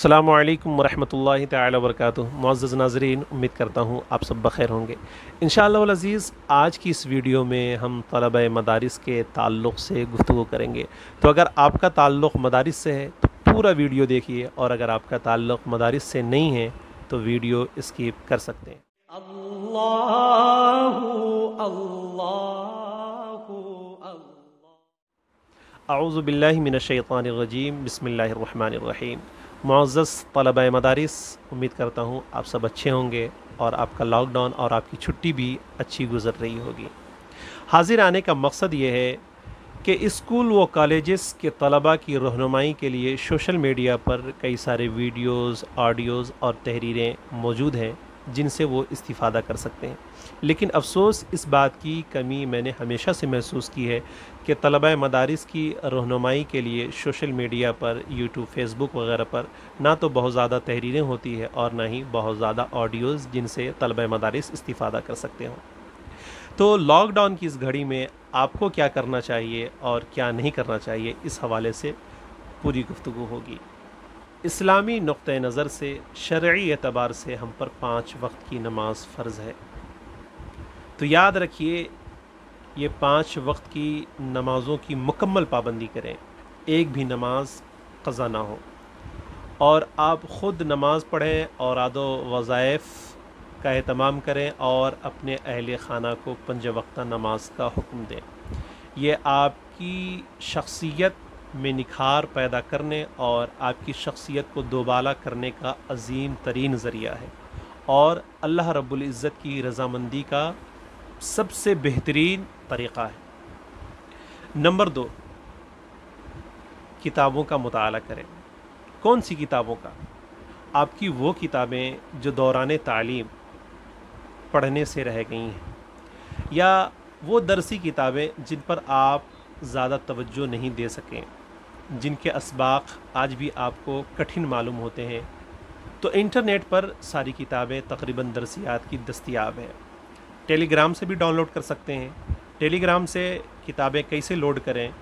अस्सलामु अलैकुम वरहमतुल्लाहि तआला वबरकातुहू। मुअज़्ज़ज़ नाज़रीन, उम्मीद करता हूँ आप सब बख़ैर होंगे। इंशाअल्लाह अज़ीज़, आज की इस वीडियो में हम तलबा मदारिस के ताल्लुक़ से गुफ्तगू करेंगे। तो अगर आपका ताल्लुक़ मदारिस से है तो पूरा वीडियो देखिए, और अगर आपका ताल्लुक़ मदारिस से नहीं है तो वीडियो स्किप कर सकते हैं। अल्लाहु अल्लाहु अल्लाह। अऊज़ु बिल्लाहि मिनश्शैतानिर रजीम, बिस्मिल्लाहिर रहमानिर रहीम। मुअज़्ज़ज़ तलबा मदारिस, उम्मीद करता हूँ आप सब अच्छे होंगे और आपका लॉकडाउन और आपकी छुट्टी भी अच्छी गुज़र रही होगी। हाज़िर आने का मकसद ये है कि स्कूल व कॉलेजेस के तलबा की रहनुमाई के लिए सोशल मीडिया पर कई सारे वीडियोज़, ऑडियोज़ और तहरीरें मौजूद हैं जिनसे वो इस्तिफ़ादा कर सकते हैं। लेकिन अफ़सोस इस बात की कमी मैंने हमेशा से महसूस की है कि तलबा मदारिस की रहनुमाई के लिए सोशल मीडिया पर, यूट्यूब, फेसबुक वगैरह पर ना तो बहुत ज़्यादा तहरीरें होती है और ना ही बहुत ज़्यादा ऑडियोज़ जिनसे तलबा मदारिस इस्तिफ़ादा कर सकते हों। तो लॉकडाउन की इस घड़ी में आपको क्या करना चाहिए और क्या नहीं करना चाहिए, इस हवाले से पूरी गुफ्तगू होगी। इस्लामी नुक्ते नज़र से, शरई एतबार से हम पर 5 वक्त की नमाज फ़र्ज़ है। तो याद रखिए, ये 5 वक्त की नमाज़ों की मुकम्मल पाबंदी करें, एक भी नमाज क़ज़ा ना हो, और आप ख़ुद नमाज़ पढ़ें और आदो वज़ाइफ़ का एहतमाम करें और अपने अहले ख़ाना को 5 वक्ता नमाज का हुक्म दें। ये आपकी शख्सियत में निखार पैदा करने और आपकी शख्सियत को दोबाला करने का अज़ीम तरीन ज़रिया है और अल्लाह रब्बुल इज़्ज़त की रज़ामंदी का सबसे बेहतरीन तरीक़ा है। नंबर 2, किताबों का मुताला करें। कौन सी किताबों का? आपकी वो किताबें जो दौरान तालीम पढ़ने से रह गई हैं, या वो दरसी किताबें जिन पर आप ज़्यादा तवज्जो नहीं दे सकें, जिनके असबाक़ आज भी आपको कठिन मालूम होते हैं। तो इंटरनेट पर सारी किताबें तकरीबन दरसियात की दस्तयाब हैं। टेलीग्राम से भी डाउनलोड कर सकते हैं। टेलीग्राम से किताबें कैसे लोड करें,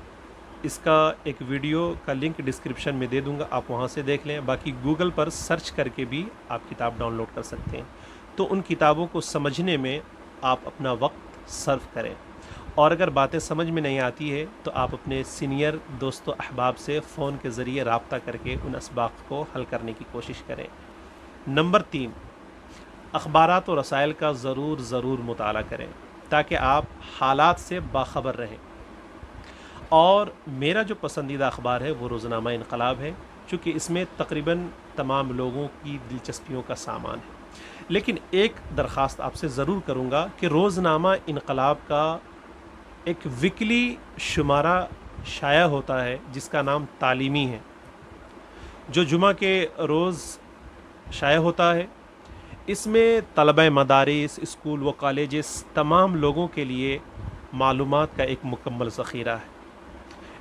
इसका एक वीडियो का लिंक डिस्क्रिप्शन में दे दूंगा, आप वहां से देख लें। बाकी गूगल पर सर्च करके भी आप किताब डाउनलोड कर सकते हैं। तो उन किताबों को समझने में आप अपना वक्त सर्व करें, और अगर बातें समझ में नहीं आती है तो आप अपने सीनियर दोस्तों अहबाब से फ़ोन के ज़रिए रब्ता करके उन असबाक़ को हल करने की कोशिश करें। नंबर 3, अखबारात और रसायल का ज़रूर मुताला करें ताकि आप हालात से बाखबर रहें। और मेरा जो पसंदीदा अखबार है वो रोज़नामा इनकलाब है, चूँकि इसमें तकरीबन तमाम लोगों की दिलचस्पियों का सामान है। लेकिन एक दरख्वास्त आपसे ज़रूर करूँगा कि रोज़नामा इनकलाब का एक वीकली शुमारा शाया होता है जिसका नाम तालीमी है, जो जुमा के रोज़ शाया होता है। इसमें तलबा मदारिस, स्कूल व कॉलेजेस तमाम लोगों के लिए मालूमात का एक मुकम्मल ज़ख़ीरा है।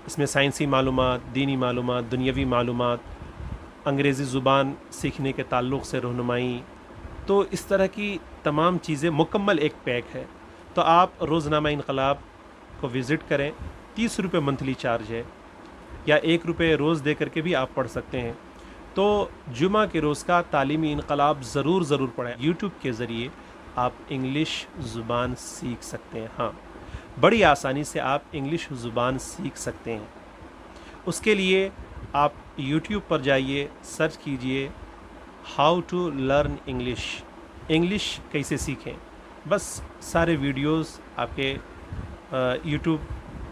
इसमें साइंसी मालूमात, दीनी मालूमात, दुनियावी मालूमात, अंग्रेज़ी ज़ुबान सीखने के ताल्लुक़ से रहनुमाई, तो इस तरह की तमाम चीज़ें मुकम्मल एक पैक है। तो आप रोज़नामा इनकलाब को विज़िट करें। 30 रुपये मंथली चार्ज है, या 1 रुपये रोज़ दे करके भी आप पढ़ सकते हैं। तो जुमा के रोज़ का तालीमी इनकलाब ज़रूर पढ़ें। यूट्यूब के ज़रिए आप इंग्लिश ज़ुबान सीख सकते हैं। हाँ, बड़ी आसानी से आप इंग्लिश ज़ुबान सीख सकते हैं। उसके लिए आप यूट्यूब पर जाइए, सर्च कीजिए how to learn English, English कैसे सीखें। बस सारे वीडियोज़ आपके यूट्यूब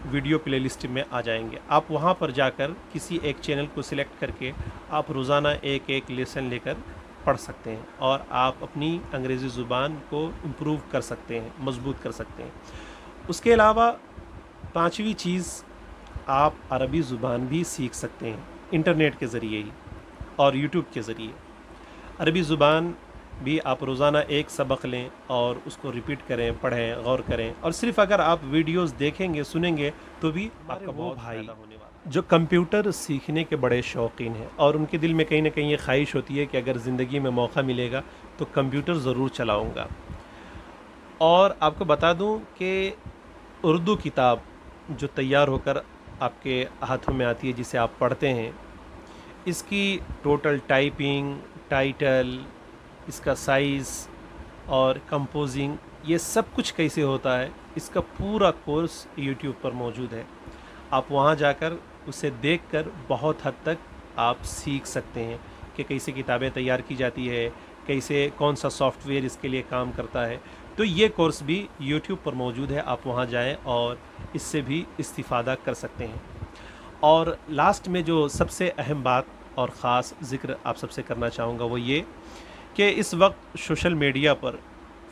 वीडियो प्लेलिस्ट में आ जाएंगे। आप वहां पर जाकर किसी एक चैनल को सिलेक्ट करके आप रोज़ाना एक लेसन लेकर पढ़ सकते हैं और आप अपनी अंग्रेज़ी ज़ुबान को इम्प्रूव कर सकते हैं, मज़बूत कर सकते हैं। उसके अलावा 5वीं चीज़, आप अरबी ज़ुबान भी सीख सकते हैं इंटरनेट के ज़रिए ही और यूट्यूब के ज़रिए। अरबी ज़ुबान भी आप रोज़ाना एक सबक लें और उसको रिपीट करें, पढ़ें, गौर करें। और सिर्फ़ अगर आप वीडियोस देखेंगे, सुनेंगे तो भी आपका बहुत फ़ायदा होने वाला। जो कंप्यूटर सीखने के बड़े शौकीन हैं और उनके दिल में कहीं ना कहीं ये ख्वाहिश होती है कि अगर ज़िंदगी में मौका मिलेगा तो कंप्यूटर ज़रूर चलाऊँगा। और आपको बता दूँ कि उर्दू किताब जो तैयार होकर आपके हाथों में आती है, जिसे आप पढ़ते हैं, اس کی ٹوٹل ٹائپنگ، ٹائٹل، اس کا سائز اور کمپوزنگ، یہ سب کچھ کیسے ہوتا ہے، اس کا پورا کورس یوٹیوب پر موجود ہے. آپ وہاں جا کر اسے دیکھ کر بہت حد تک آپ سیکھ سکتے ہیں کہ کیسے کتابیں تیار کی جاتی ہے، کیسے کون سا سافٹ ویئر اس کے لیے کام کرتا ہے. تو یہ کورس بھی یوٹیوب پر موجود ہے، آپ وہاں جائیں اور اس سے بھی استفادہ کر سکتے ہیں. اور لاسٹ میں جو سب سے اہم بات اور خاص ذکر آپ سب سے کرنا چاہوں گا وہ یہ کہ اس وقت سوشل میڈیا پر،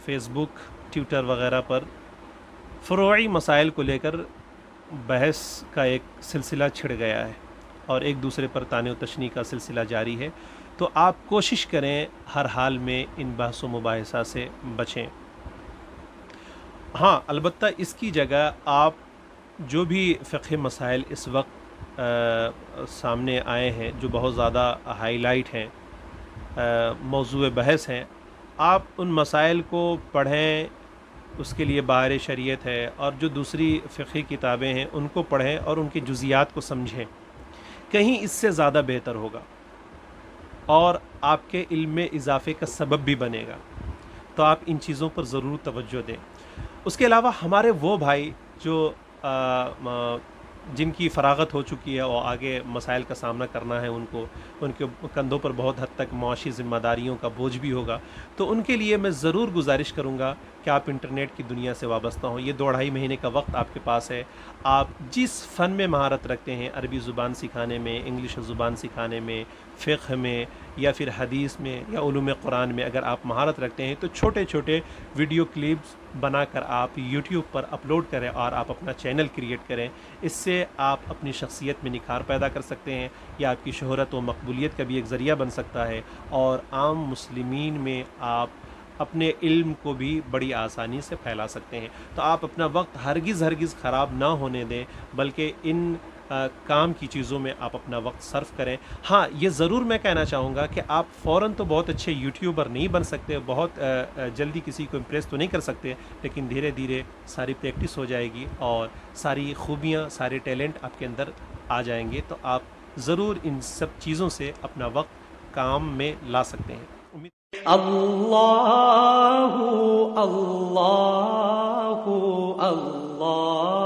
فیس بک، ٹویٹر وغیرہ پر فروعی مسائل کو لے کر بحث کا ایک سلسلہ چھڑ گیا ہے اور ایک دوسرے پر طعن و تشنیع کا سلسلہ جاری ہے. تو آپ کوشش کریں ہر حال میں ان بحث و مباحثہ سے بچیں. ہاں البتہ اس کی جگہ آپ جو بھی فقہی مسائل اس وقت سامنے آئے ہیں، جو بہت زیادہ ہائی لائٹ ہیں، موضوع بحث ہیں، آپ ان مسائل کو پڑھیں. اس کے لیے بہار شریعت ہے، اور جو دوسری فقہی کتابیں ہیں ان کو پڑھیں اور ان کی جزیات کو سمجھیں. کہیں اس سے زیادہ بہتر ہوگا اور آپ کے علم میں اضافے کا سبب بھی بنے گا. تو آپ ان چیزوں پر ضرور توجہ دیں. اس کے علاوہ ہمارے وہ بھائی جو جن کی فراغت ہو چکی ہے اور آگے مسائل کا سامنا کرنا ہے، ان کے کندھوں پر بہت حد تک معاشی ذمہ داریوں کا بوجھ بھی ہوگا، تو ان کے لیے میں ضرور گزارش کروں گا کہ آپ انٹرنیٹ کی دنیا سے وابستہ ہوں. یہ 2-2.5 مہینے کا وقت آپ کے پاس ہے. آپ جس فن میں مہارت رکھتے ہیں، عربی زبان سکھانے میں، انگلش زبان سکھانے میں، فقہ میں، یا پھر حدیث میں، یا علوم قرآن میں اگر آپ مہارت رکھتے ہیں تو چھوٹے چھوٹے ویڈیو کلپس بنا کر آپ یوٹیوب پر اپلوڈ کریں اور آپ اپنا چینل کریٹ کریں. اس سے آپ اپنی شخصیت میں نکھار پیدا کر سکتے ہیں. یہ آپ کی شہرت و مقبولیت کا بھی ایک ذریعہ بن سکتا ہے، اور عام مسلمین میں آپ اپنے علم کو بھی بڑی آسانی سے پھیلا سکتے ہیں. تو آپ اپنا وقت ہرگز خراب نہ ہونے دیں، بلکہ ان کام کی چیزوں میں آپ اپنا وقت صرف کریں. ہاں یہ ضرور میں کہنا چاہوں گا کہ آپ فوراً تو بہت اچھے یوٹیوبر نہیں بن سکتے، بہت جلدی کسی کو امپریس تو نہیں کر سکتے، لیکن دھیرے دھیرے ساری پریکٹس ہو جائے گی اور ساری خوبیاں، سارے ٹیلنٹ آپ کے اندر آ جائیں گے. تو آپ ضرور ان سب چیزوں سے اپنا وقت کام میں لا سکتے ہیں. اللہ اللہ اللہ